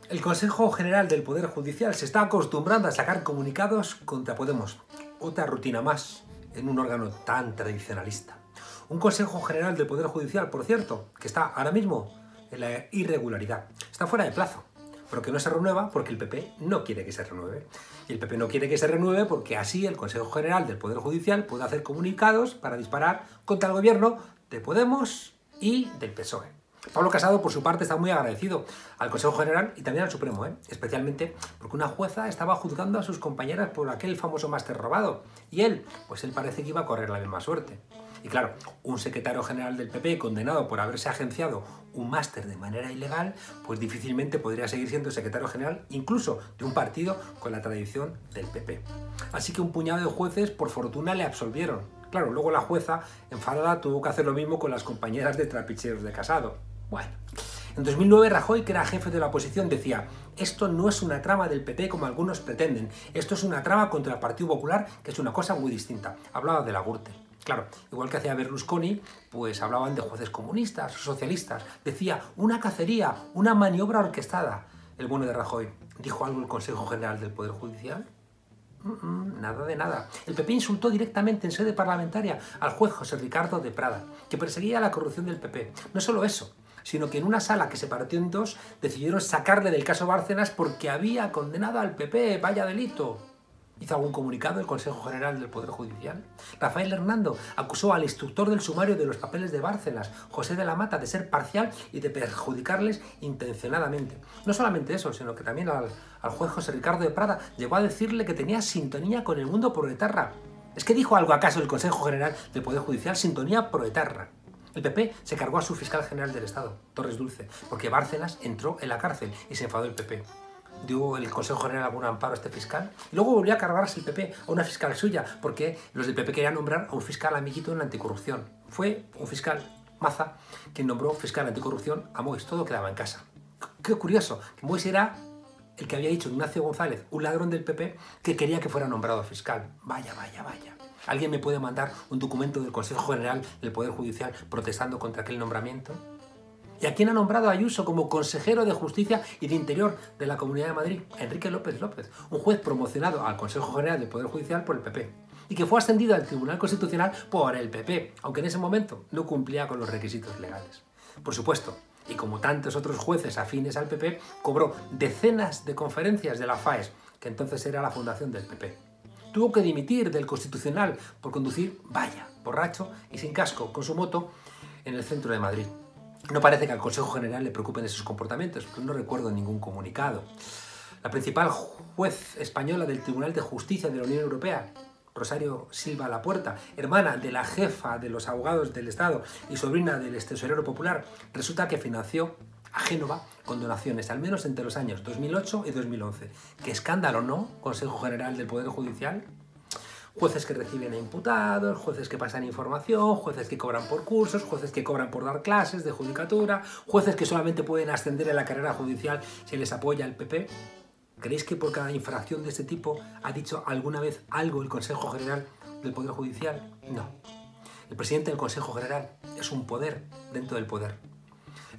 El Consejo General del Poder Judicial se está acostumbrando a sacar comunicados contra Podemos. Otra rutina más en un órgano tan tradicionalista. Un Consejo General del Poder Judicial, por cierto, que está ahora mismo en la irregularidad. Está fuera de plazo, pero que no se renueva porque el PP no quiere que se renueve. Y el PP no quiere que se renueve porque así el Consejo General del Poder Judicial puede hacer comunicados para disparar contra el gobierno de Podemos y del PSOE. Pablo Casado, por su parte, está muy agradecido al Consejo General y también al Supremo, especialmente porque una jueza estaba juzgando a sus compañeras por aquel famoso máster robado. Y él parece que iba a correr la misma suerte. Y claro, un secretario general del PP condenado por haberse agenciado un máster de manera ilegal, pues difícilmente podría seguir siendo secretario general incluso de un partido con la tradición del PP. Así que un puñado de jueces, por fortuna, le absolvieron. Claro, luego la jueza, enfadada, tuvo que hacer lo mismo con las compañeras de trapicheros de Casado. Bueno, en 2009 Rajoy, que era jefe de la oposición, decía: esto no es una trama del PP como algunos pretenden, esto es una trama contra el Partido Popular, que es una cosa muy distinta. Hablaba de la Gürtel. Claro, igual que hacía Berlusconi, pues hablaban de jueces comunistas, socialistas. Decía, una cacería, una maniobra orquestada. El bueno de Rajoy. ¿Dijo algo el Consejo General del Poder Judicial? Nada de nada. El PP insultó directamente en sede parlamentaria al juez José Ricardo de Prada, que perseguía la corrupción del PP. No solo eso, sino que en una sala que se partió en dos decidieron sacarle del caso Bárcenas porque había condenado al PP, vaya delito. ¿Hizo algún comunicado el Consejo General del Poder Judicial? Rafael Hernando acusó al instructor del sumario de los papeles de Bárcenas, José de la Mata, de ser parcial y de perjudicarles intencionadamente. No solamente eso, sino que también al juez José Ricardo de Prada llegó a decirle que tenía sintonía con el mundo proetarra. ¿Es que dijo algo acaso el Consejo General del Poder Judicial? Sintonía proetarra. El PP se cargó a su fiscal general del Estado, Torres Dulce, porque Bárcenas entró en la cárcel y se enfadó el PP. Dio el Consejo General algún amparo a este fiscal y luego volvió a cargarse el PP a una fiscal suya porque los del PP querían nombrar a un fiscal amiguito en la anticorrupción. Fue un fiscal, Maza, quien nombró fiscal anticorrupción a Moix. Todo quedaba en casa. Qué curioso, que Moix era el que había dicho Ignacio González, un ladrón del PP, que quería que fuera nombrado fiscal. Vaya, vaya, vaya. ¿Alguien me puede mandar un documento del Consejo General del Poder Judicial protestando contra aquel nombramiento? ¿Y a quién ha nombrado Ayuso como consejero de Justicia y de Interior de la Comunidad de Madrid? Enrique López López, un juez promocionado al Consejo General del Poder Judicial por el PP y que fue ascendido al Tribunal Constitucional por el PP, aunque en ese momento no cumplía con los requisitos legales. Por supuesto, y como tantos otros jueces afines al PP, cobró decenas de conferencias de la FAES, que entonces era la fundación del PP. Tuvo que dimitir del Constitucional por conducir, vaya, borracho y sin casco, con su moto, en el centro de Madrid. No parece que al Consejo General le preocupen esos comportamientos, pero no recuerdo ningún comunicado. La principal juez española del Tribunal de Justicia de la Unión Europea, Rosario Silva Lapuerta, hermana de la jefa de los abogados del Estado y sobrina del extesorero popular, resulta que financió a Génova con donaciones, al menos entre los años 2008 y 2011. ¿Qué escándalo, no? Consejo General del Poder Judicial. Jueces que reciben a imputados, jueces que pasan información, jueces que cobran por cursos, jueces que cobran por dar clases de judicatura, jueces que solamente pueden ascender en la carrera judicial si les apoya el PP. ¿Creéis que por cada infracción de este tipo ha dicho alguna vez algo el Consejo General del Poder Judicial? No. El presidente del Consejo General es un poder dentro del poder.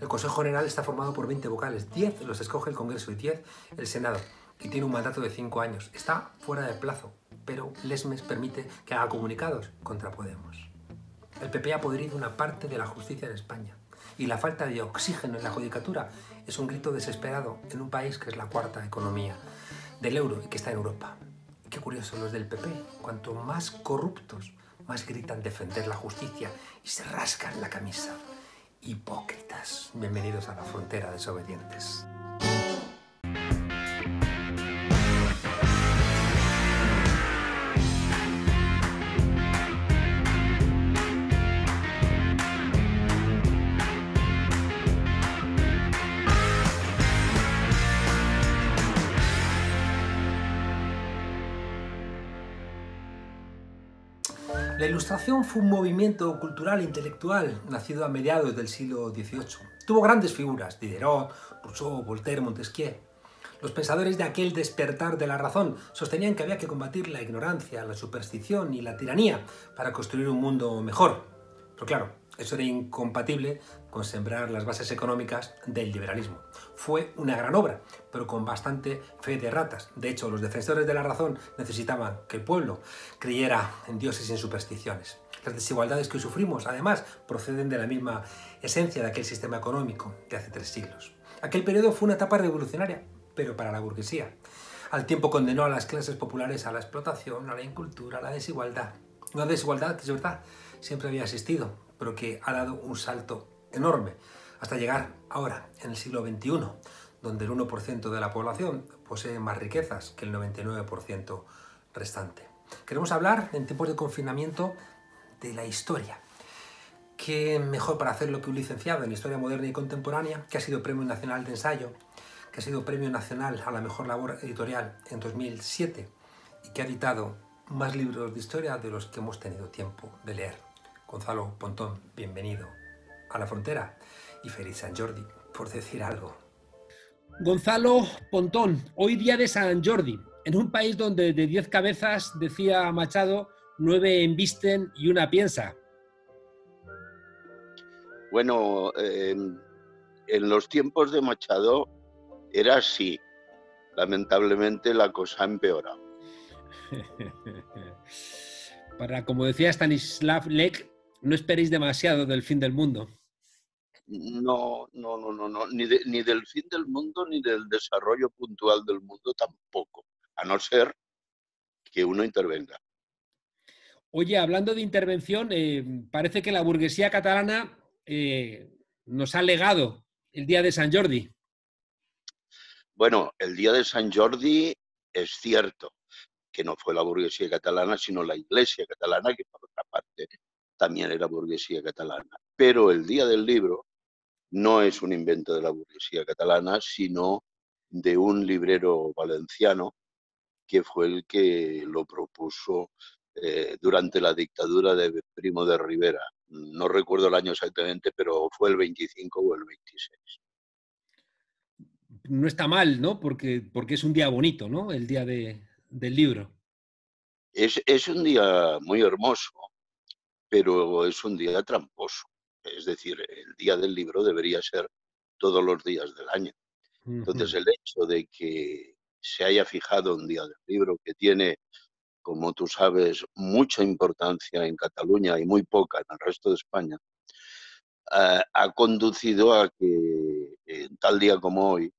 El Consejo General está formado por 20 vocales, 10 los escoge el Congreso y 10 el Senado, y tiene un mandato de 5 años. Está fuera de plazo, pero Lesmes permite que haga comunicados contra Podemos. El PP ha podrido una parte de la justicia en España, y la falta de oxígeno en la judicatura es un grito desesperado en un país que es la cuarta economía del euro y que está en Europa. Qué curioso, los del PP, cuanto más corruptos, más gritan defender la justicia y se rascan la camisa. Hipócritas. Bienvenidos a la frontera desobedientes. La Ilustración fue un movimiento cultural e intelectual nacido a mediados del siglo XVIII. Tuvo grandes figuras, Diderot, Rousseau, Voltaire, Montesquieu. Los pensadores de aquel despertar de la razón sostenían que había que combatir la ignorancia, la superstición y la tiranía para construir un mundo mejor. Pero claro, Eso era incompatible con sembrar las bases económicas del liberalismo. Fue una gran obra, pero con bastante fe de ratas. De hecho, los defensores de la razón necesitaban que el pueblo creyera en dioses y en supersticiones. Las desigualdades que hoy sufrimos, además, proceden de la misma esencia de aquel sistema económico de hace 3 siglos. Aquel periodo fue una etapa revolucionaria, pero para la burguesía. Al tiempo condenó a las clases populares a la explotación, a la incultura, a la desigualdad. Una desigualdad que es verdad, siempre había existido, pero que ha dado un salto enorme hasta llegar ahora, en el siglo XXI, donde el 1% de la población posee más riquezas que el 99% restante. Queremos hablar, en tiempos de confinamiento, de la historia. ¿Qué mejor para hacerlo que un licenciado en Historia Moderna y Contemporánea, que ha sido Premio Nacional de Ensayo, que ha sido Premio Nacional a la Mejor Labor Editorial en 2007 y que ha editado más libros de historia de los que hemos tenido tiempo de leer? Gonzalo Pontón, bienvenido a La Frontera y feliz San Jordi, por decir algo. Gonzalo Pontón, hoy día de San Jordi, en un país donde de 10 cabezas, decía Machado, 9 embisten y una piensa. Bueno, en los tiempos de Machado era así. Lamentablemente la cosa ha empeorado. Como decía Stanislav Lek, no esperéis demasiado del fin del mundo. No. Ni del fin del mundo ni del desarrollo puntual del mundo tampoco, a no ser que uno intervenga. Oye, hablando de intervención, parece que la burguesía catalana nos ha legado el día de San Jordi. Bueno, el día de San Jordi es cierto que no fue la burguesía catalana, sino la Iglesia catalana, que por otra parte también era burguesía catalana. Pero el día del libro no es un invento de la burguesía catalana, sino de un librero valenciano que fue el que lo propuso durante la dictadura de Primo de Rivera. No recuerdo el año exactamente, pero fue el 25 o el 26. No está mal, ¿no? Porque es un día bonito, ¿no? El día del libro. Es un día muy hermoso, pero es un día tramposo. Es decir, el día del libro debería ser todos los días del año. Entonces, el hecho de que se haya fijado un día del libro que tiene, como tú sabes, mucha importancia en Cataluña y muy poca en el resto de España, ha conducido a que en tal día como hoy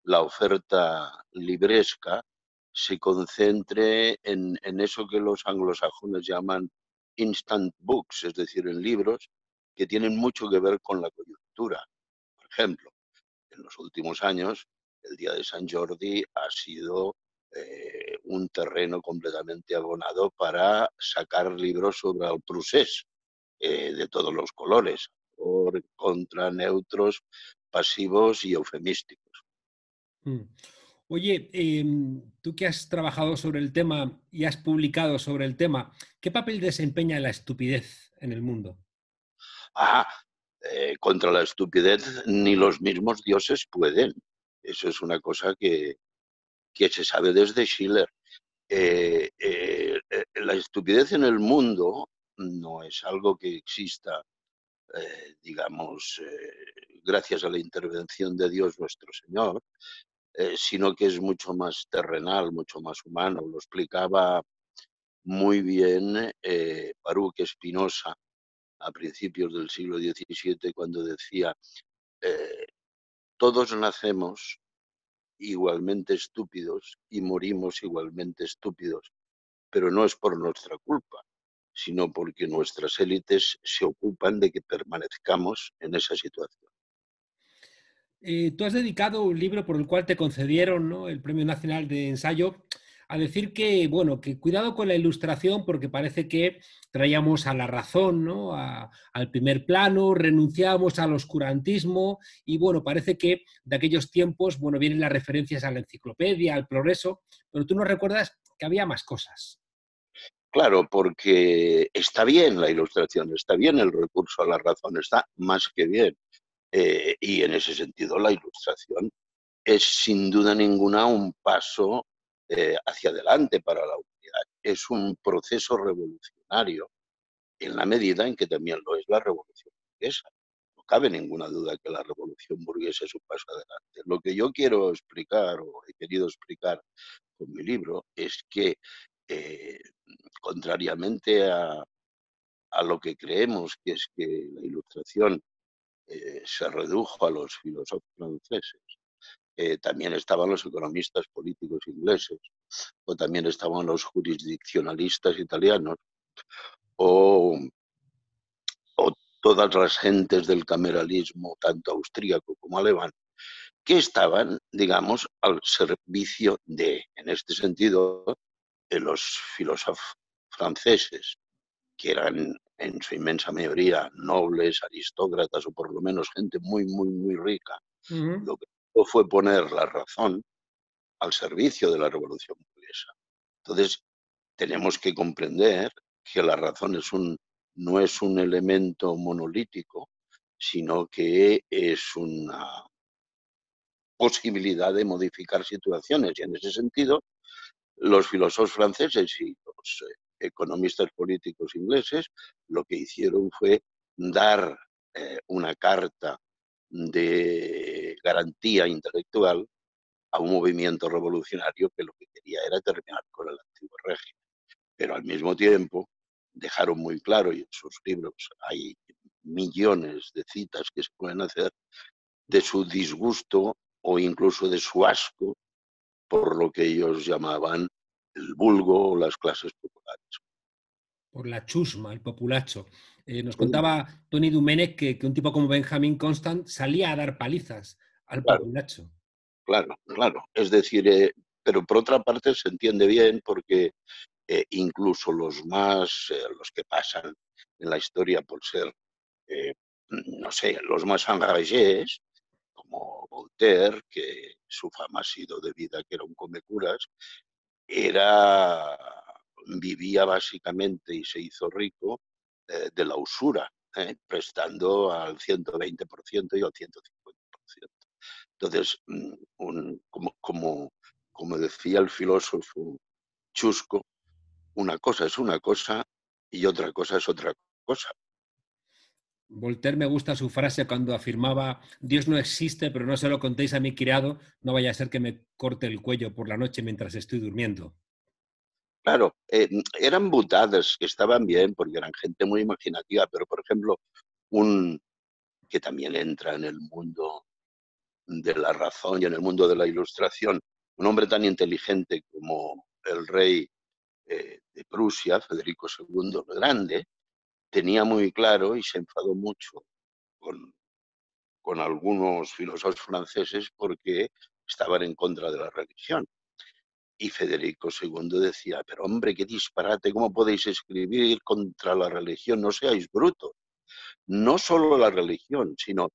la oferta libresca se concentre en eso que los anglosajones llaman instant books, es decir, en libros que tienen mucho que ver con la coyuntura. Por ejemplo, en los últimos años, el Día de San Jordi ha sido un terreno completamente abonado para sacar libros sobre el procés de todos los colores, por, contra, neutros, pasivos y eufemísticos. Oye, tú que has trabajado sobre el tema y has publicado sobre el tema, ¿qué papel desempeña la estupidez en el mundo? Contra la estupidez ni los mismos dioses pueden. Eso es una cosa que se sabe desde Schiller. La estupidez en el mundo no es algo que exista, digamos, gracias a la intervención de Dios nuestro Señor, sino que es mucho más terrenal, mucho más humano. Lo explicaba muy bien Baruch Spinoza a principios del siglo XVII cuando decía, todos nacemos igualmente estúpidos y morimos igualmente estúpidos, pero no es por nuestra culpa, sino porque nuestras élites se ocupan de que permanezcamos en esa situación. Tú has dedicado un libro por el cual te concedieron, ¿no?, el Premio Nacional de Ensayo, a decir que, bueno, que cuidado con la ilustración porque parece que traíamos a la razón, ¿no?, al primer plano, renunciábamos al oscurantismo y, bueno, parece que de aquellos tiempos, bueno, vienen las referencias a la enciclopedia, al progreso, pero tú nos recuerdas que había más cosas. Claro, porque está bien la ilustración, está bien el recurso a la razón, está más que bien. Y en ese sentido la ilustración es sin duda ninguna un paso hacia adelante para la humanidad. Es un proceso revolucionario en la medida en que también lo es la Revolución burguesa. No cabe ninguna duda que la revolución burguesa es un paso adelante. Lo que yo quiero explicar, o he querido explicar con mi libro, es que, eh, contrariamente a lo que creemos, que es que la Ilustración se redujo a los filósofos franceses, también estaban los economistas políticos ingleses, o también estaban los jurisdiccionalistas italianos, o, o todas las gentes del cameralismo, tanto austríaco como alemán, que estaban, digamos, al servicio de, en este sentido, de los filósofos franceses, que eran en su inmensa mayoría nobles, aristócratas o por lo menos gente muy, muy, muy rica. Lo que fue poner la razón al servicio de la revolución burguesa. Entonces, tenemos que comprender que la razón no es un elemento monolítico, sino que es una posibilidad de modificar situaciones. Y en ese sentido, los filósofos franceses y los economistas políticos ingleses lo que hicieron fue dar una carta de garantía intelectual a un movimiento revolucionario que lo que quería era terminar con el antiguo régimen. Pero al mismo tiempo dejaron muy claro, y en sus libros hay millones de citas que se pueden hacer, de su disgusto o incluso de su asco por lo que ellos llamaban el vulgo o las clases populares. Por la chusma, el populacho. Nos contaba Tony Domenech que un tipo como Benjamin Constant salía a dar palizas al Claro, populacho. claro, claro. Es decir, pero por otra parte se entiende bien porque incluso los que pasan en la historia por ser, eh, no sé, los más enragés, como Voltaire, que su fama ha sido debida a que era un comecuras, era, vivía básicamente y se hizo rico de la usura, prestando al 120% y al 150%. Entonces, como decía el filósofo Chusco, una cosa es una cosa y otra cosa es otra cosa. Voltaire me gusta su frase cuando afirmaba: Dios no existe, pero no se lo contéis a mi criado, no vaya a ser que me corte el cuello por la noche mientras estoy durmiendo. Claro, eran butadas que estaban bien porque eran gente muy imaginativa, pero por ejemplo, un que también entra en el mundo de la razón y en el mundo de la ilustración, un hombre tan inteligente como el rey de Prusia, Federico II el Grande, tenía muy claro y se enfadó mucho con, con algunos filósofos franceses porque estaban en contra de la religión. Y Federico II decía, pero hombre, qué disparate, ¿cómo podéis escribir contra la religión? No seáis brutos. No solo la religión, sino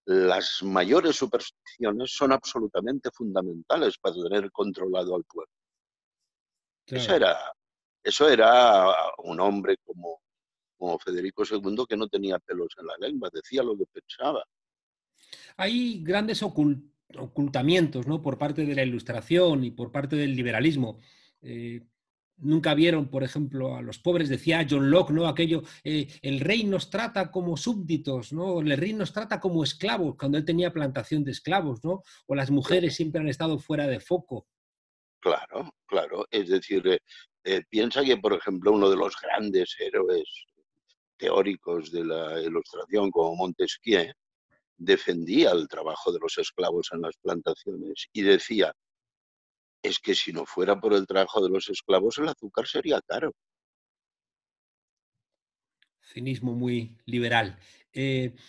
las mayores supersticiones son absolutamente fundamentales para tener controlado al pueblo. Eso Claro. era, eso era un hombre como Federico II que no tenía pelos en la lengua, decía lo que pensaba. Hay grandes ocultamientos, ¿no?, por parte de la Ilustración y por parte del liberalismo. Eh, Nunca vieron, por ejemplo, a los pobres, decía John Locke, ¿no? Aquello, el rey nos trata como súbditos, ¿no? El rey nos trata como esclavos, cuando él tenía plantación de esclavos, ¿no? O las mujeres Claro, siempre han estado fuera de foco. claro, claro. Es decir, piensa que, por ejemplo, uno de los grandes héroes teóricos de la Ilustración, como Montesquieu, defendía el trabajo de los esclavos en las plantaciones y decía, es que si no fuera por el trabajo de los esclavos, el azúcar sería caro. Cinismo muy liberal.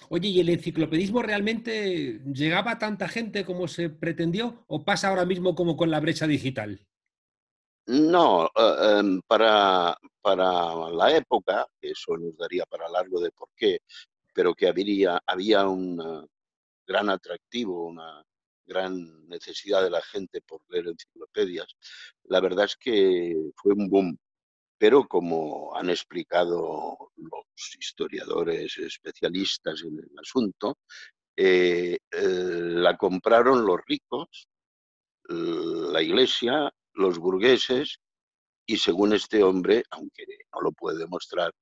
Oye, ¿y el enciclopedismo realmente llegaba a tanta gente como se pretendió o pasa ahora mismo como con la brecha digital? No, para la época, eso nos daría para largo de por qué, pero que había un gran atractivo, una gran necesidad de la gente por leer enciclopedias. La verdad es que fue un boom, pero como han explicado los historiadores especialistas en el asunto, la compraron los ricos, la iglesia, los burgueses, y según este hombre, aunque no lo puede demostrar,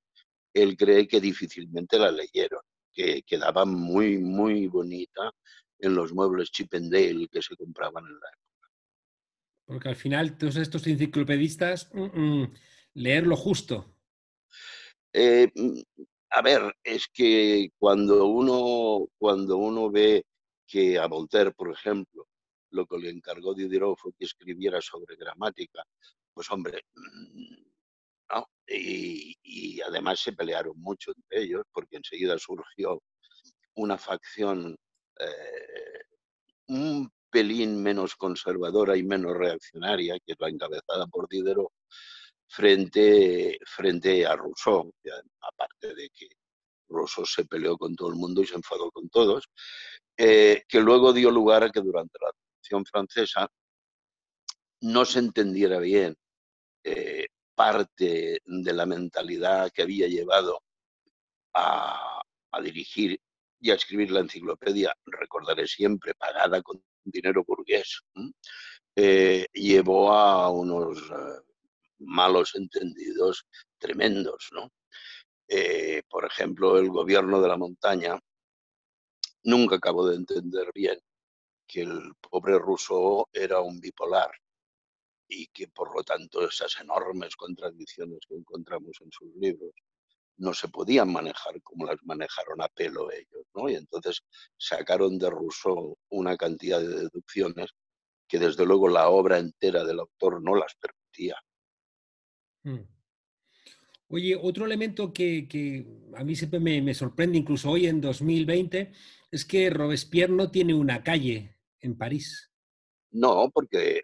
él cree que difícilmente la leyeron. que quedaba muy, muy bonita en los muebles Chip 'n Dale que se compraban en la época. Porque al final todos estos enciclopedistas, leer lo justo. Eh, mm, a ver, es que cuando uno ve que a Voltaire, por ejemplo, lo que le encargó Diderot fue que escribiera sobre gramática, pues hombre, ¿no? Y además se pelearon mucho entre ellos, porque enseguida surgió una facción un pelín menos conservadora y menos reaccionaria, que es la encabezada por Diderot, frente a Rousseau, aparte de que Rousseau se peleó con todo el mundo y se enfadó con todos, que luego dio lugar a que durante la Revolución Francesa no se entendiera bien parte de la mentalidad que había llevado a dirigir y a escribir la enciclopedia, recordaré siempre, pagada con dinero burgués, llevó a unos malos entendidos tremendos, ¿no? Por ejemplo, el gobierno de la montaña nunca acabó de entender bien que el pobre Rousseau era un bipolar y que por lo tanto esas enormes contradicciones que encontramos en sus libros no se podían manejar como las manejaron a pelo ellos, ¿no? Y entonces sacaron de Rousseau una cantidad de deducciones que desde luego la obra entera del autor no las permitía. Mm. Oye, otro elemento que a mí siempre me sorprende, incluso hoy en 2020, es que Robespierre no tiene una calle en París. No, porque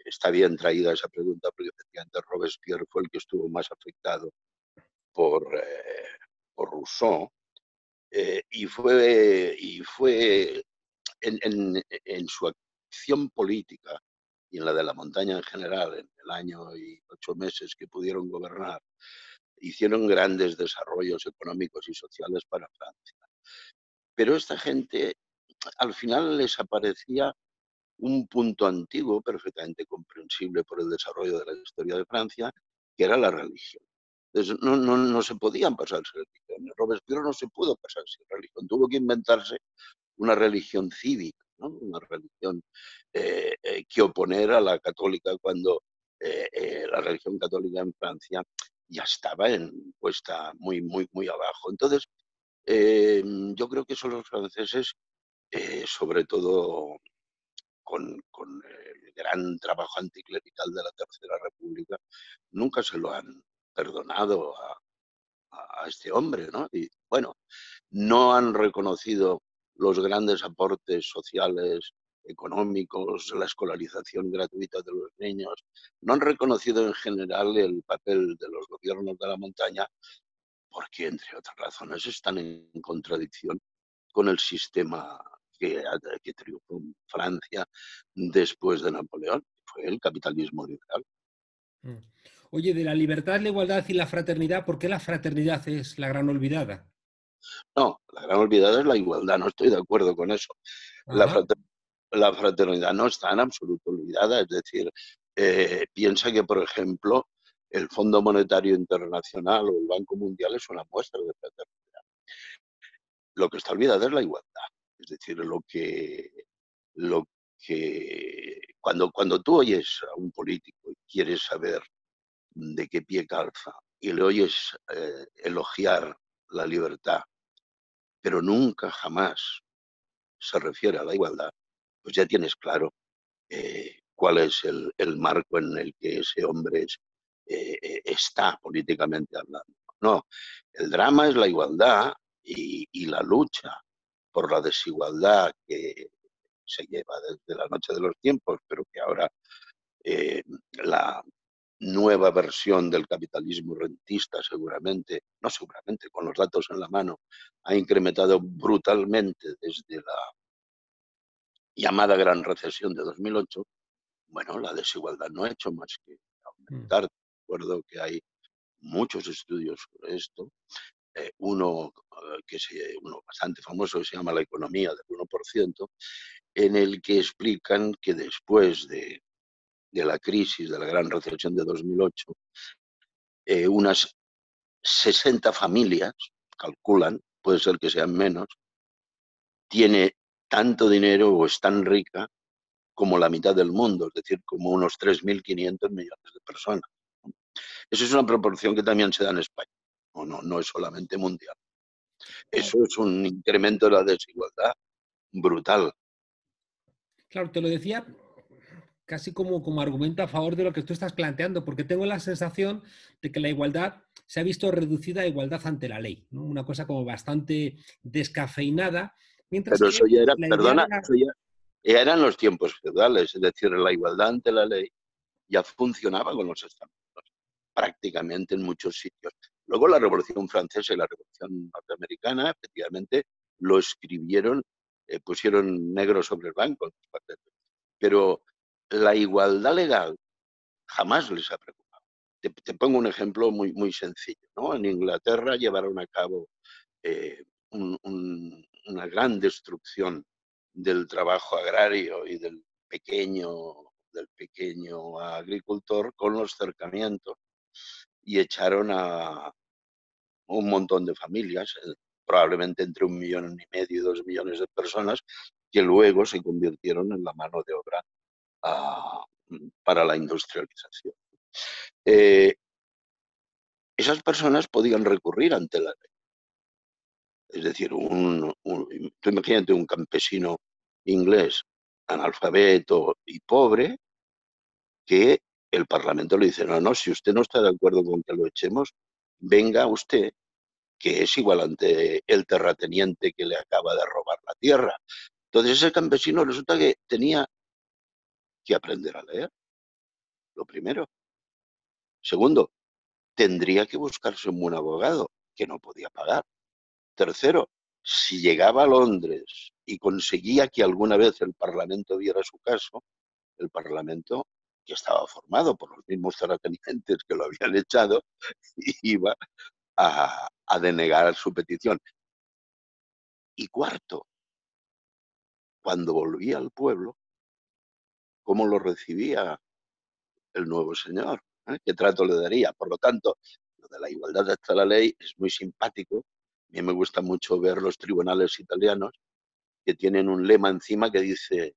está bien traída esa pregunta, porque efectivamente Robespierre fue el que estuvo más afectado por, por Rousseau, y fue en su acción política y en la de la montaña en general, en el año y 8 meses que pudieron gobernar, hicieron grandes desarrollos económicos y sociales para Francia. Pero esta gente al final les aparecía un punto antiguo, perfectamente comprensible por el desarrollo de la historia de Francia, que era la religión. Entonces, no se podían pasarse religión. Robespierre no se pudo pasarse religión, tuvo que inventarse una religión cívica, ¿no? Una religión que oponer a la católica cuando la religión católica en Francia ya estaba puesta muy, muy, muy abajo. Entonces, yo creo que son los franceses, sobre todo con el gran trabajo anticlerical de la Tercera República, nunca se lo han perdonado a este hombre, ¿no? Y bueno, no han reconocido los grandes aportes sociales, económicos, la escolarización gratuita de los niños, no han reconocido en general el papel de los gobiernos de la montaña porque, entre otras razones, están en contradicción con el sistema que triunfó en Francia después de Napoleón, que fue el capitalismo liberal. Mm. Oye, de la libertad, la igualdad y la fraternidad, ¿por qué la fraternidad es la gran olvidada? No, la gran olvidada es la igualdad, no estoy de acuerdo con eso. La, Ajá. frater la fraternidad no está en absoluto olvidada, es decir, piensa que, por ejemplo, el Fondo Monetario Internacional o el Banco Mundial es una muestra de fraternidad. Lo que está olvidado es la igualdad, es decir, lo cuando tú oyes a un político y quieres saber de qué pie calza y le oyes elogiar la libertad, pero nunca jamás se refiere a la igualdad, pues ya tienes claro cuál es el marco en el que ese hombre está políticamente hablando. No, el drama es la igualdad y la lucha por la desigualdad que se lleva desde la noche de los tiempos, pero que ahora eh, la nueva versión del capitalismo rentista seguramente, con los datos en la mano, ha incrementado brutalmente desde la llamada Gran Recesión de 2008. Bueno, la desigualdad no ha hecho más que Mm. aumentar. Recuerdo que hay muchos estudios sobre esto. Uno bastante famoso que se llama La economía del 1%, en el que explican que después de la crisis de la Gran Recesión de 2008, unas 60 familias, calculan, puede ser que sean menos, tiene tanto dinero o es tan rica como la mitad del mundo, es decir, como unos 3.500 millones de personas. Eso es una proporción que también se da en España, no es solamente mundial. Eso es un incremento de la desigualdad brutal. Claro, te lo decía casi como argumento a favor de lo que tú estás planteando, porque tengo la sensación de que la igualdad se ha visto reducida a igualdad ante la ley, ¿no? Una cosa como bastante descafeinada, mientras Pero que eso ya era, la idea de perdona, la... eso ya eran los tiempos feudales, es decir, la igualdad ante la ley ya funcionaba con los estamentos, prácticamente en muchos sitios. Luego la Revolución Francesa y la Revolución Norteamericana, efectivamente, lo escribieron, pusieron negro sobre el blanco. Pero la igualdad legal jamás les ha preocupado. Te pongo un ejemplo muy sencillo, ¿no? En Inglaterra llevaron a cabo eh, una gran destrucción del trabajo agrario y del pequeño agricultor con los cercamientos y echaron a un montón de familias, probablemente entre 1,5 millones y 2 millones de personas, que luego se convirtieron en la mano de obra para la industrialización. Eh, esas personas podían recurrir ante la ley. Es decir, tú imagínate un campesino inglés analfabeto y pobre que el Parlamento le dice, no, si usted no está de acuerdo con que lo echemos, venga usted, que es igual ante el terrateniente que le acaba de robar la tierra. Entonces ese campesino resulta que tenía que aprender a leer, lo primero. Segundo, tendría que buscarse un buen abogado que no podía pagar. Tercero, si llegaba a Londres y conseguía que alguna vez el Parlamento viera su caso, el Parlamento, que estaba formado por los mismos terratenientes que lo habían echado, iba a denegar su petición. Y cuarto, cuando volvía al pueblo, ¿cómo lo recibía el nuevo señor? ¿Qué trato le daría? Por lo tanto, lo de la igualdad hasta la ley es muy simpático. A mí me gusta mucho ver los tribunales italianos que tienen un lema encima que dice,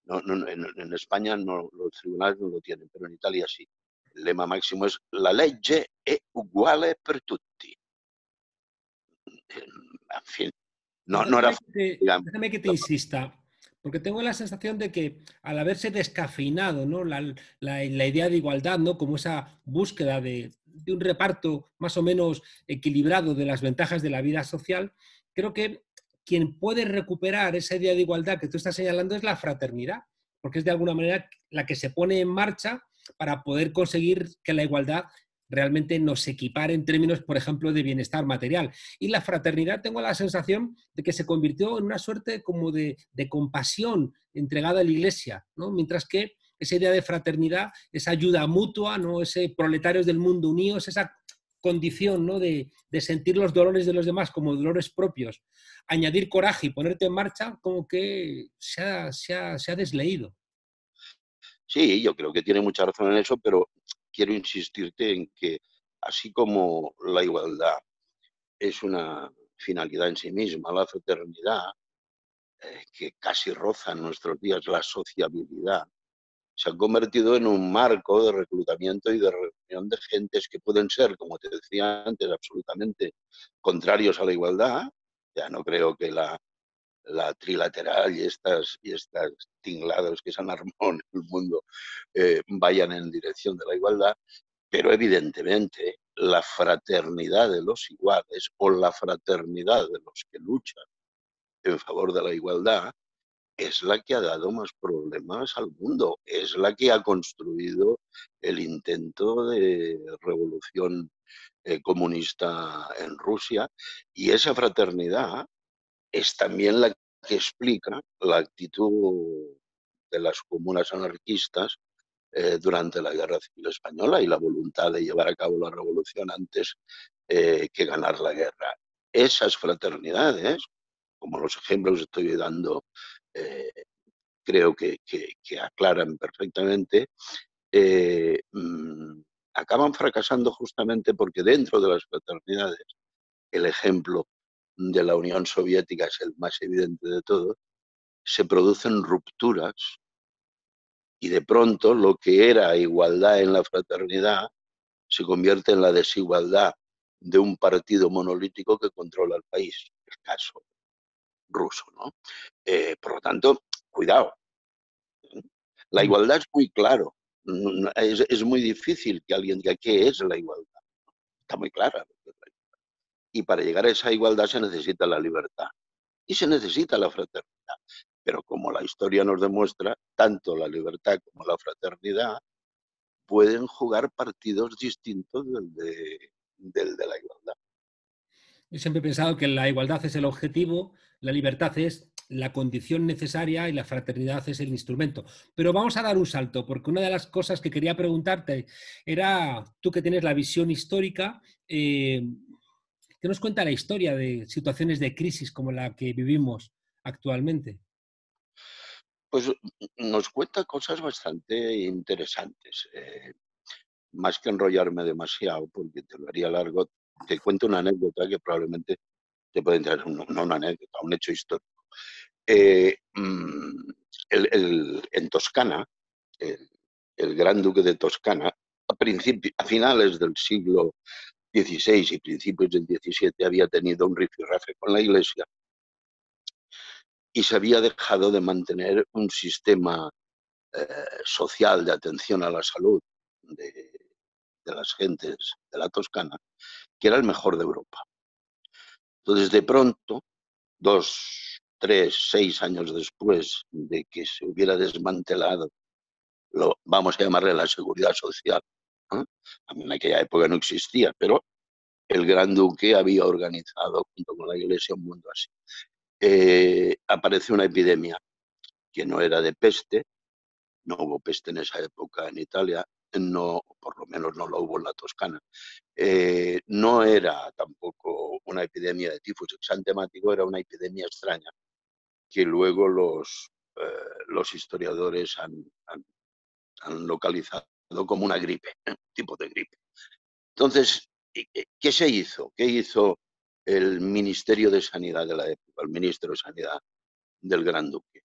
en España no, los tribunales no lo tienen, pero en Italia sí. El lema máximo es la legge è uguale per tutti. En fin, no era... Digamos, Déjame que te insista, porque tengo la sensación de que al haberse descafeinado, ¿no? La idea de igualdad, ¿no? Como esa búsqueda de un reparto más o menos equilibrado de las ventajas de la vida social, creo que quien puede recuperar esa idea de igualdad que tú estás señalando es la fraternidad, porque es de alguna manera la que se pone en marcha para poder conseguir que la igualdad realmente nos equipare en términos, por ejemplo, de bienestar material. Y la fraternidad, tengo la sensación de que se convirtió en una suerte como de compasión entregada a la Iglesia, ¿no? Mientras que esa idea de fraternidad, esa ayuda mutua, ¿no? Ese proletarios del mundo unidos, esa condición, ¿no? de sentir los dolores de los demás como dolores propios, añadir coraje y ponerte en marcha, como que se ha desleído. sí, yo creo que tiene mucha razón en eso, pero quiero insistirte en que así como la igualdad es una finalidad en sí misma, la fraternidad, que casi roza en nuestros días la sociabilidad, se ha convertido en un marco de reclutamiento y de reunión de gentes que pueden ser, como te decía antes, absolutamente contrarios a la igualdad. Ya no creo que la trilateral y estas tinglados que se han armado en el mundo vayan en dirección de la igualdad, pero evidentemente la fraternidad de los iguales o la fraternidad de los que luchan en favor de la igualdad es la que ha dado más problemas al mundo, es la que ha construido el intento de revolución comunista en Rusia, y esa fraternidad es también la que explica la actitud de las comunas anarquistas durante la Guerra Civil Española y la voluntad de llevar a cabo la revolución antes que ganar la guerra. Esas fraternidades, como los ejemplos que estoy dando, eh, creo que aclaran perfectamente, acaban fracasando justamente porque dentro de las fraternidades el ejemplo de la Unión Soviética es el más evidente de todos, se producen rupturas y de pronto lo que era igualdad en la fraternidad se convierte en la desigualdad de un partido monolítico que controla el país, el caso ruso, ¿no? Por lo tanto, cuidado. La igualdad es muy claro. Es muy difícil que alguien diga qué es la igualdad. Está muy clara. Y para llegar a esa igualdad se necesita la libertad y se necesita la fraternidad. Pero como la historia nos demuestra, tanto la libertad como la fraternidad pueden jugar partidos distintos del de la igualdad. Yo siempre he pensado que la igualdad es el objetivo, la libertad es la condición necesaria y la fraternidad es el instrumento. Pero vamos a dar un salto, porque una de las cosas que quería preguntarte era, tú que tienes la visión histórica, ¿qué nos cuenta la historia de situaciones de crisis como la que vivimos actualmente? Pues nos cuenta cosas bastante interesantes. Más que enrollarme demasiado, porque te lo haría largo, te cuento una anécdota que probablemente te puede interesar, no una anécdota, un hecho histórico. Eh, mm, en Toscana, el gran duque de Toscana, a finales del siglo XVI y principios del XVII, había tenido un rifirrafe con la Iglesia y se había dejado de mantener un sistema social de atención a la salud de las gentes de la Toscana, que era el mejor de Europa. Entonces, de pronto, 2, 3, 6 años después de que se hubiera desmantelado, vamos a llamarle la seguridad social, ¿eh? En aquella época no existía, pero el gran duque había organizado junto con la iglesia un mundo así. Aparece una epidemia que no era de peste, no hubo peste en esa época en Italia, no, por lo menos no lo hubo en la Toscana. No era tampoco una epidemia de tifus exantemático, era una epidemia extraña que luego los historiadores han localizado como una gripe, un tipo de gripe. Entonces, ¿qué se hizo? ¿Qué hizo el Ministerio de Sanidad de la época, el ministro de Sanidad del Gran Duque?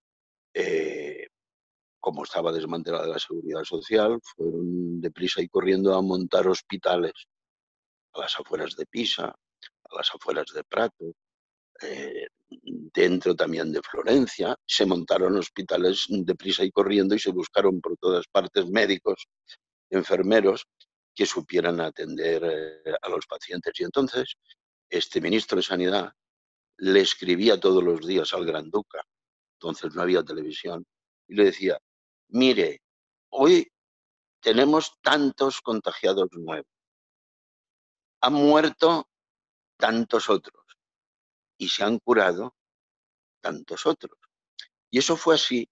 Como estaba desmantelada la seguridad social, fueron deprisa y corriendo a montar hospitales a las afueras de Pisa, a las afueras de Prato, dentro también de Florencia. Se montaron hospitales deprisa y corriendo y se buscaron por todas partes médicos, enfermeros que supieran atender a los pacientes. Y entonces este ministro de Sanidad le escribía todos los días al Gran Duca, entonces no había televisión, y le decía, mire, hoy tenemos tantos contagiados nuevos, han muerto tantos otros y se han curado tantos otros. Y eso fue así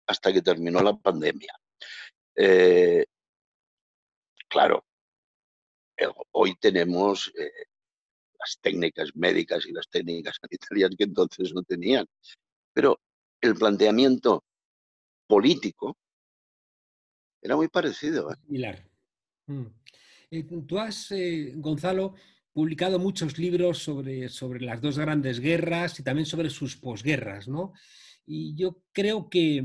hasta que terminó la pandemia. Claro, hoy tenemos las técnicas médicas y las técnicas sanitarias que entonces no tenían, pero el planteamiento político era muy parecido. Similar. Tú has, Gonzalo, publicado muchos libros sobre las dos grandes guerras y también sobre sus posguerras, ¿no? Y yo creo que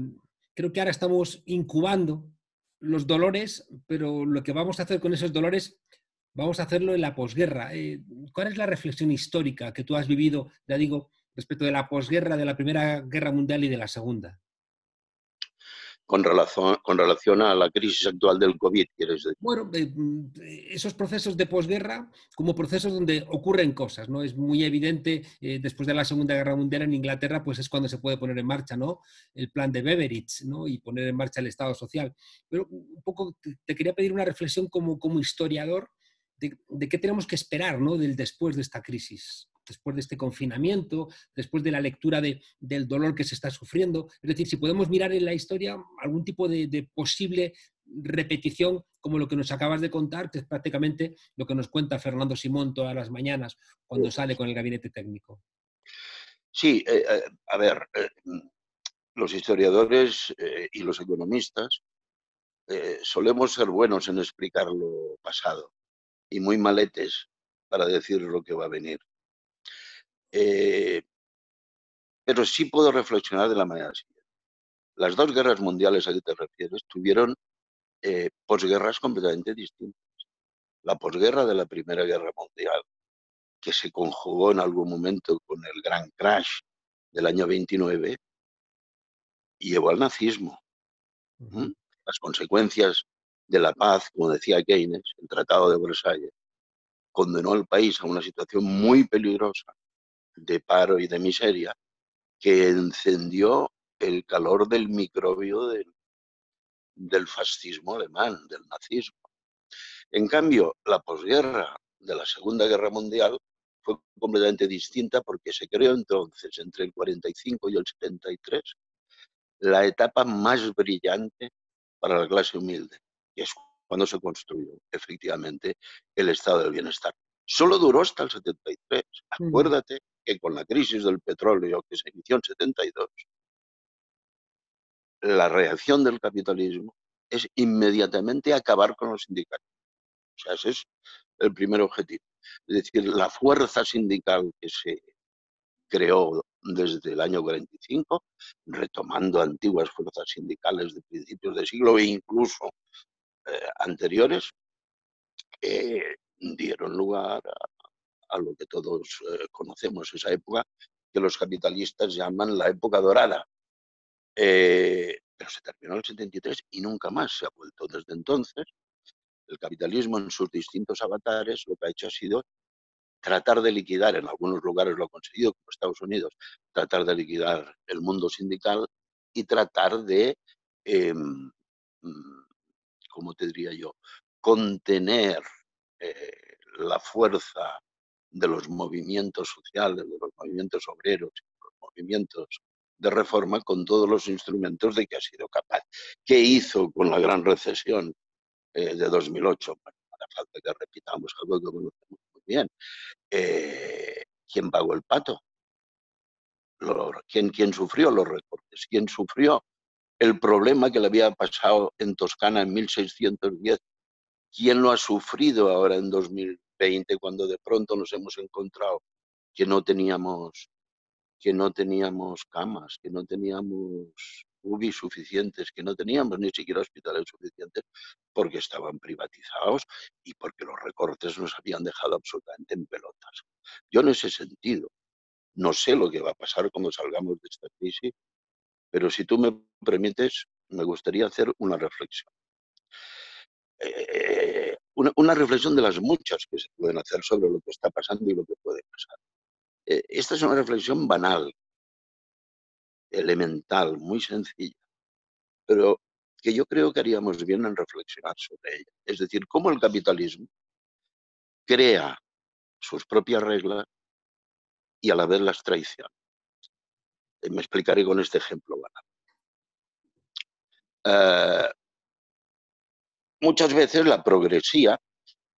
ahora estamos incubando los dolores, pero lo que vamos a hacer con esos dolores, vamos a hacerlo en la posguerra. ¿Cuál es la reflexión histórica que tú has vivido, ya digo, respecto de la posguerra, de la Primera Guerra Mundial y de la Segunda? Con relación a la crisis actual del COVID, quieres decir. Bueno, esos procesos de posguerra como procesos donde ocurren cosas, ¿no? Es muy evidente, después de la Segunda Guerra Mundial en Inglaterra, pues es cuando se puede poner en marcha, ¿no? El plan de Beveridge, ¿no? Y poner en marcha el Estado social. Pero un poco te quería pedir una reflexión como historiador de qué tenemos que esperar, ¿no? Del después de esta crisis, después de este confinamiento, después de la lectura del dolor que se está sufriendo. Es decir, si podemos mirar en la historia algún tipo de posible repetición como lo que nos acabas de contar, que es prácticamente lo que nos cuenta Fernando Simón todas las mañanas cuando sale con el gabinete técnico. Sí, a ver, los historiadores y los economistas solemos ser buenos en explicar lo pasado y muy maletes para decir lo que va a venir. Eh, pero sí puedo reflexionar de la manera siguiente. Las dos guerras mundiales a que te refieres tuvieron posguerras completamente distintas. La posguerra de la Primera Guerra Mundial, que se conjugó en algún momento con el gran crash del año 29, llevó al nazismo. ¿Mm? Las consecuencias de la paz, como decía Keynes, el Tratado de Versalles, condenó al país a una situación muy peligrosa de paro y de miseria que encendió el calor del microbio del fascismo alemán, del nazismo. En cambio, la posguerra de la Segunda Guerra Mundial fue completamente distinta porque se creó entonces, entre el 45 y el 73, la etapa más brillante para la clase humilde, que es cuando se construyó efectivamente el estado del bienestar. Solo duró hasta el 73. Acuérdate que con la crisis del petróleo que se inició en 72, la reacción del capitalismo es inmediatamente acabar con los sindicatos. O sea, ese es el primer objetivo. Es decir, la fuerza sindical que se creó desde el año 45, retomando antiguas fuerzas sindicales de principios de siglo e incluso anteriores, dieron lugar a lo que todos conocemos, esa época que los capitalistas llaman la época dorada. Pero se terminó en el 73 y nunca más se ha vuelto. Desde entonces, el capitalismo en sus distintos avatares lo que ha hecho ha sido tratar de liquidar, en algunos lugares lo ha conseguido, como Estados Unidos, tratar de liquidar el mundo sindical y tratar de, eh, ¿cómo te diría yo?, contener la fuerza de los movimientos sociales, de los movimientos obreros, de los movimientos de reforma con todos los instrumentos de que ha sido capaz. ¿Qué hizo con la gran recesión de 2008? Bueno, no hace falta que repitamos algo que conocemos muy bien. ¿Quién pagó el pato? ¿Quién sufrió los recortes? ¿Quién sufrió el problema que le había pasado en Toscana en 1610? ¿Quién lo ha sufrido ahora en 2020 cuando de pronto nos hemos encontrado que no teníamos, camas, que no teníamos UBI suficientes, que no teníamos ni siquiera hospitales suficientes porque estaban privatizados y porque los recortes nos habían dejado absolutamente en pelotas? Yo en ese sentido no sé lo que va a pasar cuando salgamos de esta crisis, pero si tú me permites, me gustaría hacer una reflexión. Una reflexión de las muchas que se pueden hacer sobre lo que está pasando y lo que puede pasar. Esta es una reflexión banal, elemental, muy sencilla, pero que yo creo que haríamos bien en reflexionar sobre ella. Es decir, cómo el capitalismo crea sus propias reglas y a la vez las traiciona. Me explicaré con este ejemplo banal. Muchas veces la progresía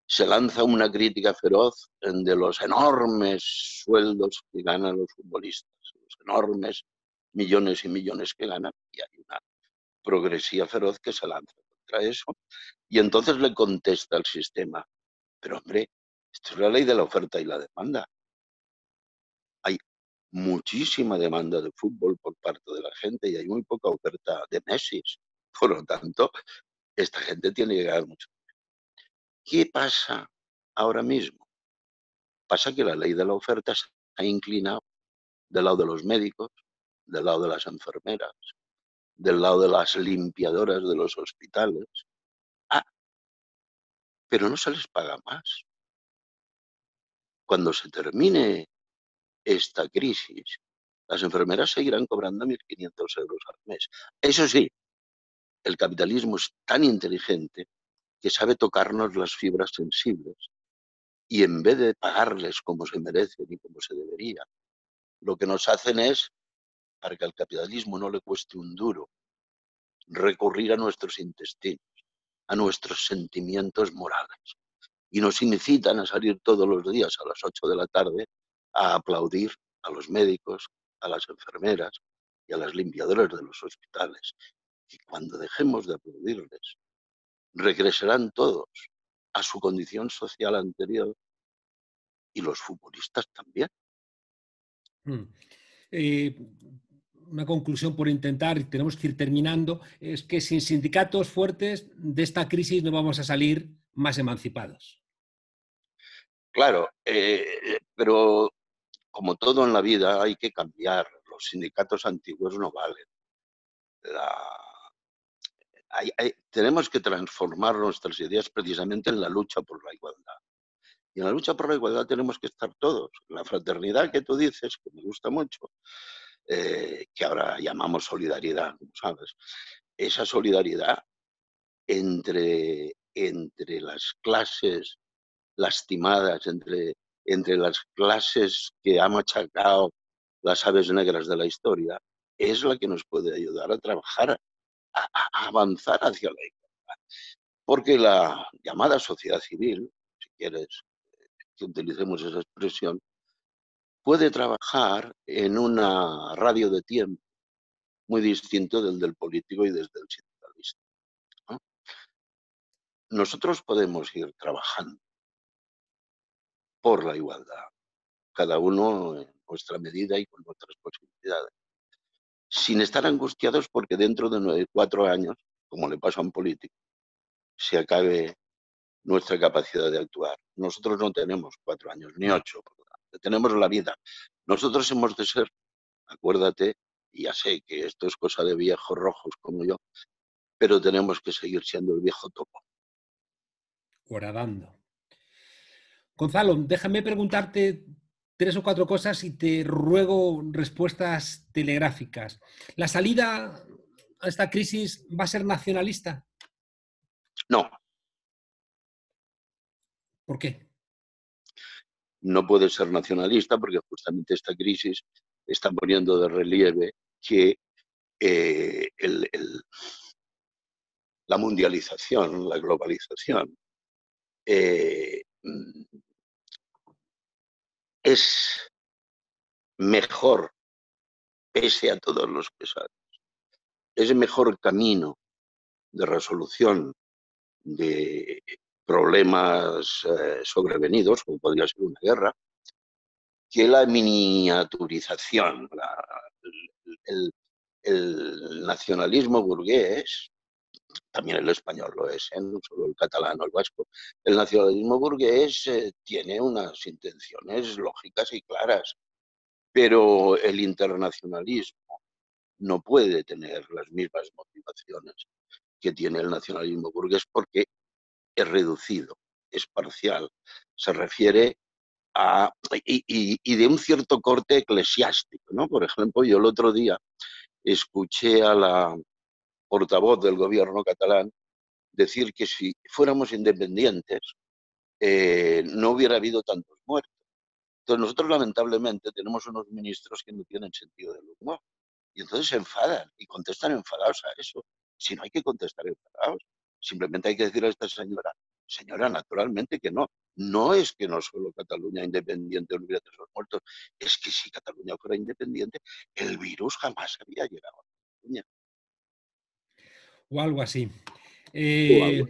se lanza una crítica feroz de los enormes sueldos que ganan los futbolistas, los enormes millones y millones que ganan, y hay una progresía feroz que se lanza contra eso, y entonces le contesta al sistema, pero hombre, esto es la ley de la oferta y la demanda. Hay muchísima demanda de fútbol por parte de la gente y hay muy poca oferta de Messi. Por lo tanto, esta gente tiene que ganar mucho. ¿Qué pasa ahora mismo? Pasa que la ley de la oferta se ha inclinado del lado de los médicos, del lado de las enfermeras, del lado de las limpiadoras de los hospitales. Ah, pero no se les paga más. Cuando se termine esta crisis, las enfermeras seguirán cobrando 1.500 euros al mes. Eso sí, el capitalismo es tan inteligente que sabe tocarnos las fibras sensibles y en vez de pagarles como se merecen y como se debería, lo que nos hacen es, para que al capitalismo no le cueste un duro, recurrir a nuestros intestinos, a nuestros sentimientos morales. Y nos incitan a salir todos los días a las 8 de la tarde a aplaudir a los médicos, a las enfermeras y a las limpiadoras de los hospitales. Y cuando dejemos de aplaudirles, regresarán todos a su condición social anterior y los futbolistas también. Mm. Eh, una conclusión por intentar, y tenemos que ir terminando, es que sin sindicatos fuertes de esta crisis no vamos a salir más emancipados. Claro, pero como todo en la vida hay que cambiar. Los sindicatos antiguos no valen. La- tenemos que transformar nuestras ideas precisamente en la lucha por la igualdad. Y en la lucha por la igualdad tenemos que estar todos. La fraternidad que tú dices, que me gusta mucho, que ahora llamamos solidaridad, como sabes, esa solidaridad entre las clases lastimadas, entre las clases que ha machacado las aves negras de la historia, es la que nos puede ayudar a trabajar, a avanzar hacia la igualdad. Porque la llamada sociedad civil, si quieres que utilicemos esa expresión, puede trabajar en una radio de tiempo muy distinto del político y desde el sindicalista, ¿no? Nosotros podemos ir trabajando por la igualdad, cada uno en nuestra medida y con nuestras posibilidades, sin estar angustiados porque dentro de 4 años, como le pasa a un político, se acabe nuestra capacidad de actuar. Nosotros no tenemos 4 años, ni 8, tenemos la vida. Nosotros hemos de ser, acuérdate, y ya sé que esto es cosa de viejos rojos como yo, pero tenemos que seguir siendo el viejo topo. Horadando. Gonzalo, déjame preguntarte 3 o 4 cosas y te ruego respuestas telegráficas. ¿La salida a esta crisis va a ser nacionalista? No, ¿Por qué? no puede ser nacionalista porque justamente esta crisis está poniendo de relieve que la mundialización, la globalización, eh, es mejor, pese a todos los pesares, es el mejor camino de resolución de problemas sobrevenidos, como podría ser una guerra, que la miniaturización, el, el nacionalismo burgués, también el español lo es, no solo el catalán o el vasco, el nacionalismo burgués tiene unas intenciones lógicas y claras, pero el internacionalismo no puede tener las mismas motivaciones que tiene el nacionalismo burgués porque es reducido, es parcial, se refiere a, y de un cierto corte eclesiástico, ¿no? Por ejemplo, yo el otro día escuché a la portavoz del gobierno catalán decir que si fuéramos independientes no hubiera habido tantos muertos. Entonces nosotros lamentablemente tenemos unos ministros que no tienen sentido del humor y entonces se enfadan y contestan enfadados a eso. Si no hay que contestar enfadados, simplemente hay que decir a esta señora, señora, naturalmente que no. No es que no solo Cataluña independiente olvide esos muertos, es que si Cataluña fuera independiente, el virus jamás había llegado a Cataluña. O algo así. O algo.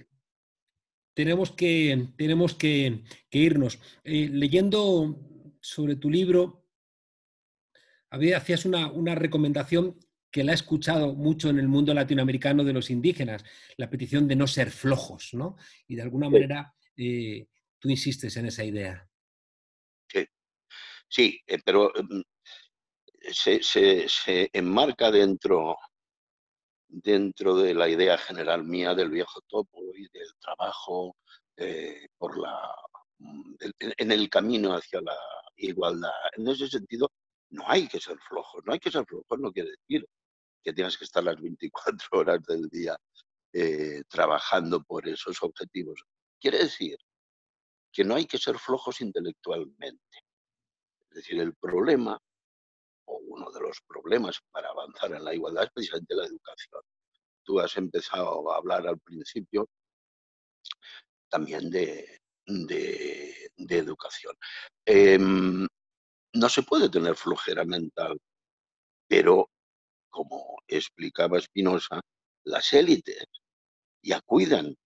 Tenemos que irnos. Leyendo sobre tu libro, hacías una recomendación que la he escuchado mucho en el mundo latinoamericano de los indígenas, la petición de no ser flojos, ¿no? Y de alguna Sí, manera tú insistes en esa idea. sí, sí, pero se enmarca dentro de la idea general mía del viejo topo y del trabajo por en el camino hacia la igualdad. En ese sentido, no hay que ser flojos. No hay que ser flojos no quiere decir que tengas que estar las 24 horas del día trabajando por esos objetivos. Quiere decir que no hay que ser flojos intelectualmente. Es decir, el problema, o uno de los problemas para avanzar en la igualdad es precisamente la educación. Tú has empezado a hablar al principio también de educación. No se puede tener flojera mental, pero como explicaba Spinoza, las élites ya cuidan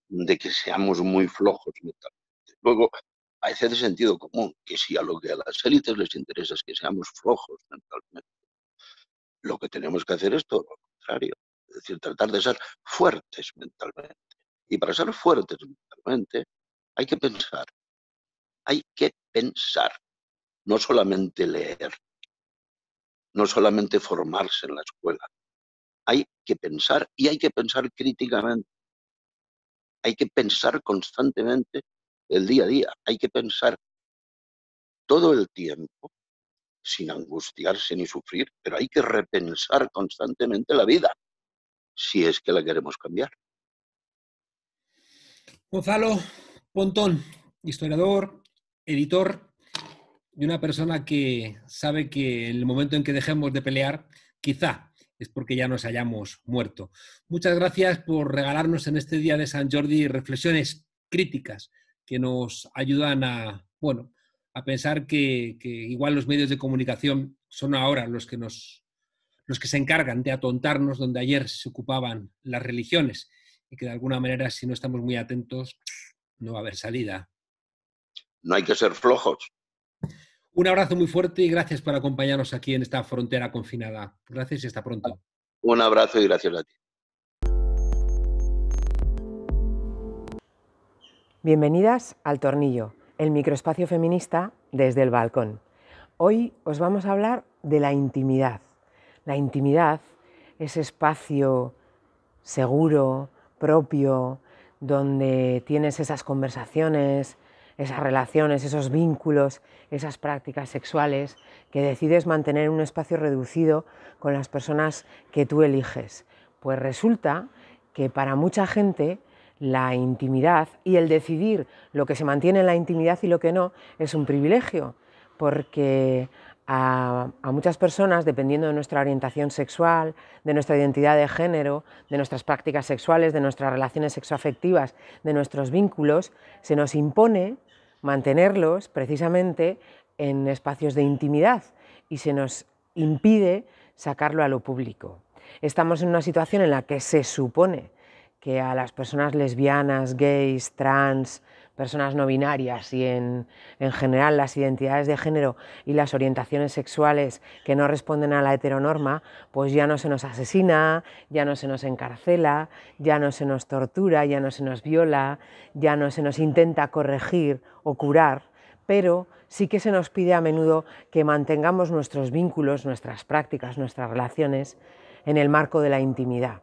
de que seamos muy flojos mentalmente. Luego, parece de sentido común que si a lo que a las élites les interesa es que seamos flojos mentalmente, lo que tenemos que hacer es todo lo contrario. Es decir, tratar de ser fuertes mentalmente. Y para ser fuertes mentalmente hay que pensar. Hay que pensar, no solamente leer, no solamente formarse en la escuela. Hay que pensar y hay que pensar críticamente. Hay que pensar constantemente el día a día. Hay que pensar todo el tiempo sin angustiarse ni sufrir, pero hay que repensar constantemente la vida si es que la queremos cambiar. Gonzalo Pontón, historiador, editor y una persona que sabe que en el momento en que dejemos de pelear, quizá es porque ya nos hayamos muerto. Muchas gracias por regalarnos en este día de San Jordi reflexiones críticas que nos ayudan a, bueno, a pensar que igual los medios de comunicación son ahora los que se encargan de atontarnos donde ayer se ocupaban las religiones y que de alguna manera, si no estamos muy atentos, no va a haber salida. No hay que ser flojos. Un abrazo muy fuerte y gracias por acompañarnos aquí en esta frontera confinada. Gracias y hasta pronto. Un abrazo y gracias a ti. Bienvenidas al Tornillo, el microespacio feminista desde el balcón. Hoy os vamos a hablar de la intimidad. La intimidad, ese espacio seguro, propio, donde tienes esas conversaciones, esas relaciones, esos vínculos, esas prácticas sexuales que decides mantener en un espacio reducido con las personas que tú eliges. Pues resulta que para mucha gente la intimidad y el decidir lo que se mantiene en la intimidad y lo que no es un privilegio, porque a muchas personas, dependiendo de nuestra orientación sexual, de nuestra identidad de género, de nuestras prácticas sexuales, de nuestras relaciones sexoafectivas, de nuestros vínculos, se nos impone mantenerlos precisamente en espacios de intimidad y se nos impide sacarlo a lo público. Estamos en una situación en la que se supone que a las personas lesbianas, gays, trans, personas no binarias y en general las identidades de género y las orientaciones sexuales que no responden a la heteronorma, pues ya no se nos asesina, ya no se nos encarcela, ya no se nos tortura, ya no se nos viola, ya no se nos intenta corregir o curar, pero sí que se nos pide a menudo que mantengamos nuestros vínculos, nuestras prácticas, nuestras relaciones en el marco de la intimidad.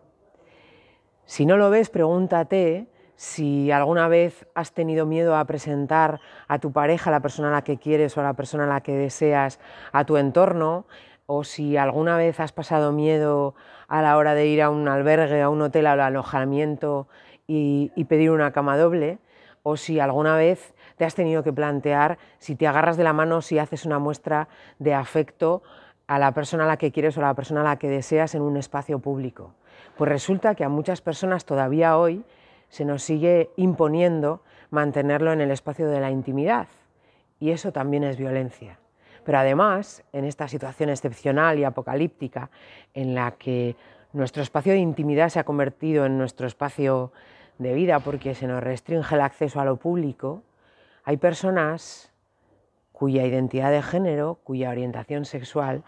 Si no lo ves, pregúntate si alguna vez has tenido miedo a presentar a tu pareja, a la persona a la que quieres o a la persona a la que deseas, a tu entorno, o si alguna vez has pasado miedo a la hora de ir a un albergue, a un hotel, al alojamiento y pedir una cama doble, o si alguna vez te has tenido que plantear si te agarras de la mano, si haces una muestra de afecto a la persona a la que quieres o a la persona a la que deseas en un espacio público. Pues resulta que a muchas personas todavía hoy se nos sigue imponiendo mantenerlo en el espacio de la intimidad y eso también es violencia. Pero además, en esta situación excepcional y apocalíptica en la que nuestro espacio de intimidad se ha convertido en nuestro espacio de vida porque se nos restringe el acceso a lo público, hay personas cuya identidad de género, cuya orientación sexual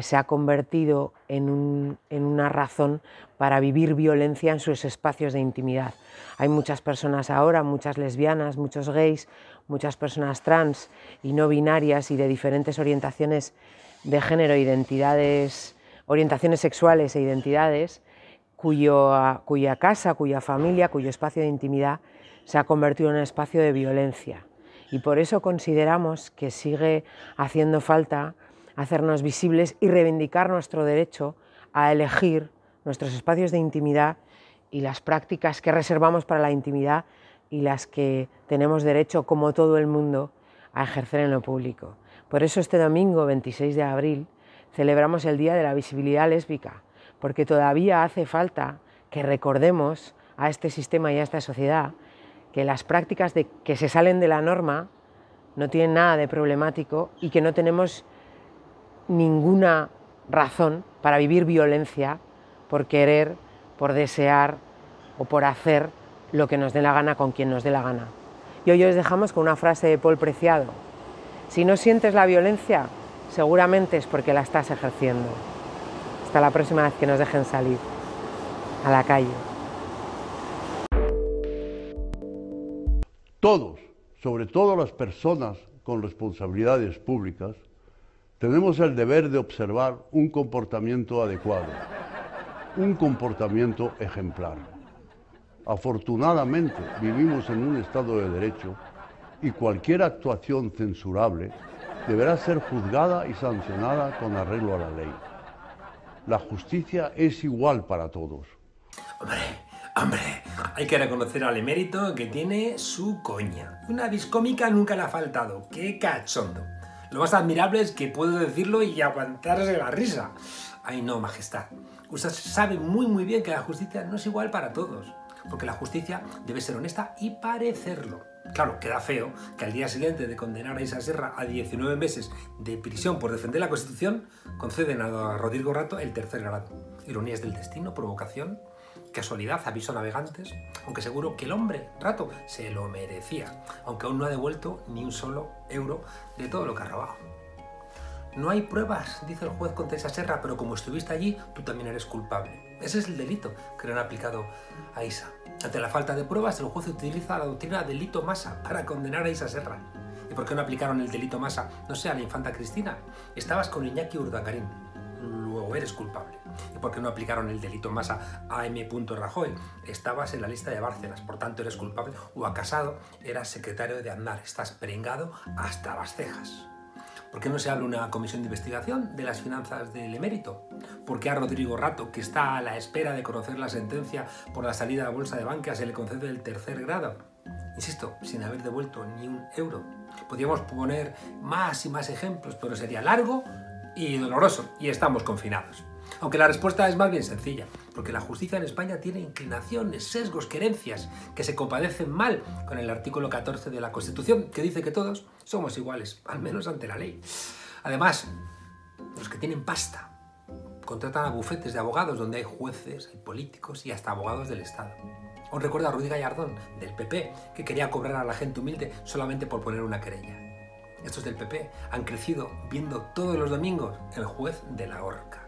se ha convertido en una razón para vivir violencia en sus espacios de intimidad. Hay muchas personas ahora, muchas lesbianas, muchos gays, muchas personas trans y no binarias y de diferentes orientaciones de género, orientaciones sexuales e identidades, cuya casa, cuya familia, cuyo espacio de intimidad se ha convertido en un espacio de violencia. Y por eso consideramos que sigue haciendo falta hacernos visibles y reivindicar nuestro derecho a elegir nuestros espacios de intimidad y las prácticas que reservamos para la intimidad y las que tenemos derecho, como todo el mundo, a ejercer en lo público. Por eso este domingo, 26 de abril, celebramos el Día de la Visibilidad Lésbica, porque todavía hace falta que recordemos a este sistema y a esta sociedad que las prácticas que se salen de la norma no tienen nada de problemático y que no tenemos ninguna razón para vivir violencia por querer, por desear o por hacer lo que nos dé la gana con quien nos dé la gana. Y hoy os dejamos con una frase de Paul Preciado. Si no sientes la violencia, seguramente es porque la estás ejerciendo. Hasta la próxima vez que nos dejen salir a la calle. Todos, sobre todo las personas con responsabilidades públicas, tenemos el deber de observar un comportamiento adecuado, un comportamiento ejemplar. Afortunadamente vivimos en un Estado de Derecho y cualquier actuación censurable deberá ser juzgada y sancionada con arreglo a la ley. La justicia es igual para todos. Hombre, hay que reconocer al emérito que tiene su coña. Una vis cómica nunca le ha faltado. ¡Qué cachondo! Lo más admirable es que puedo decirlo y aguantarse la risa. Ay no, majestad. Usted sabe muy bien que la justicia no es igual para todos. Porque la justicia debe ser honesta y parecerlo. Claro, queda feo que al día siguiente de condenar a Isa Serra a 19 meses de prisión por defender la Constitución, conceden a Rodrigo Rato el tercer grado. Ironías del destino, provocación, casualidad, aviso a navegantes, aunque seguro que el hombre, Rato, se lo merecía, aunque aún no ha devuelto ni un solo euro de todo lo que ha robado. No hay pruebas, dice el juez contra Isa Serra, pero como estuviste allí, tú también eres culpable. Ese es el delito que le han aplicado a Isa. Ante la falta de pruebas, el juez utiliza la doctrina delito masa para condenar a Isa Serra. ¿Y por qué no aplicaron el delito masa, no sé, a la infanta Cristina? Estabas con Iñaki Urdangarín, luego eres culpable. ¿Y por qué no aplicaron el delito masa a M. Rajoy? Estabas en la lista de Bárcenas, por tanto eres culpable. O a Casado, eras secretario de Aznar, estás pringado hasta las cejas. ¿Por qué no se abre una comisión de investigación de las finanzas del emérito? ¿Por qué a Rodrigo Rato, que está a la espera de conocer la sentencia por la salida a la bolsa de Bankia, se le concede el tercer grado? Insisto, sin haber devuelto ni un euro. Podríamos poner más y más ejemplos, pero sería largo y doloroso, y estamos confinados. Aunque la respuesta es más bien sencilla, porque la justicia en España tiene inclinaciones, sesgos, querencias que se compadecen mal con el artículo 14 de la Constitución, que dice que todos somos iguales, al menos ante la ley. Además, los que tienen pasta contratan a bufetes de abogados donde hay jueces, hay políticos y hasta abogados del Estado. Os recuerda a Rudy Gallardón, del PP, que quería cobrar a la gente humilde solamente por poner una querella. Estos del PP han crecido viendo todos los domingos el juez de la horca.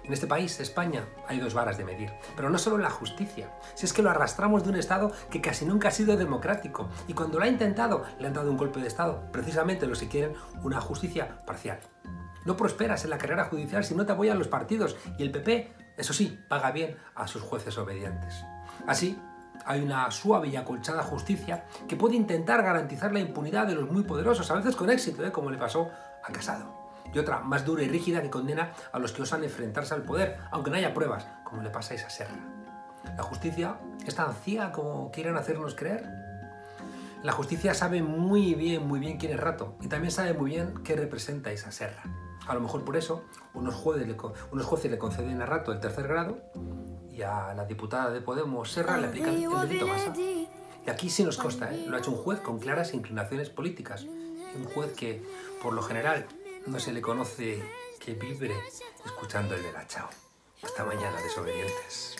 En este país, España, hay dos varas de medir, pero no solo en la justicia, si es que lo arrastramos de un Estado que casi nunca ha sido democrático y cuando lo ha intentado le han dado un golpe de Estado, precisamente los que quieren una justicia parcial. No prosperas en la carrera judicial si no te apoyan los partidos y el PP, eso sí, paga bien a sus jueces obedientes. Así, hay una suave y acolchada justicia que puede intentar garantizar la impunidad de los muy poderosos, a veces con éxito, como le pasó a Casado. Y otra más dura y rígida que condena a los que osan enfrentarse al poder, aunque no haya pruebas, como le pasa a Isa Serra. ¿La justicia es tan ciega como quieren hacernos creer? La justicia sabe muy bien quién es Rato y también sabe muy bien qué representa a Isa Serra. A lo mejor por eso unos jueces le conceden a Rato el tercer grado y a la diputada de Podemos, Serra, le aplican el delito masa. Y aquí sí nos consta, lo ha hecho un juez con claras inclinaciones políticas. Un juez que, por lo general, no se le conoce que vibre escuchando el Bella Ciao. Hasta mañana, desobedientes.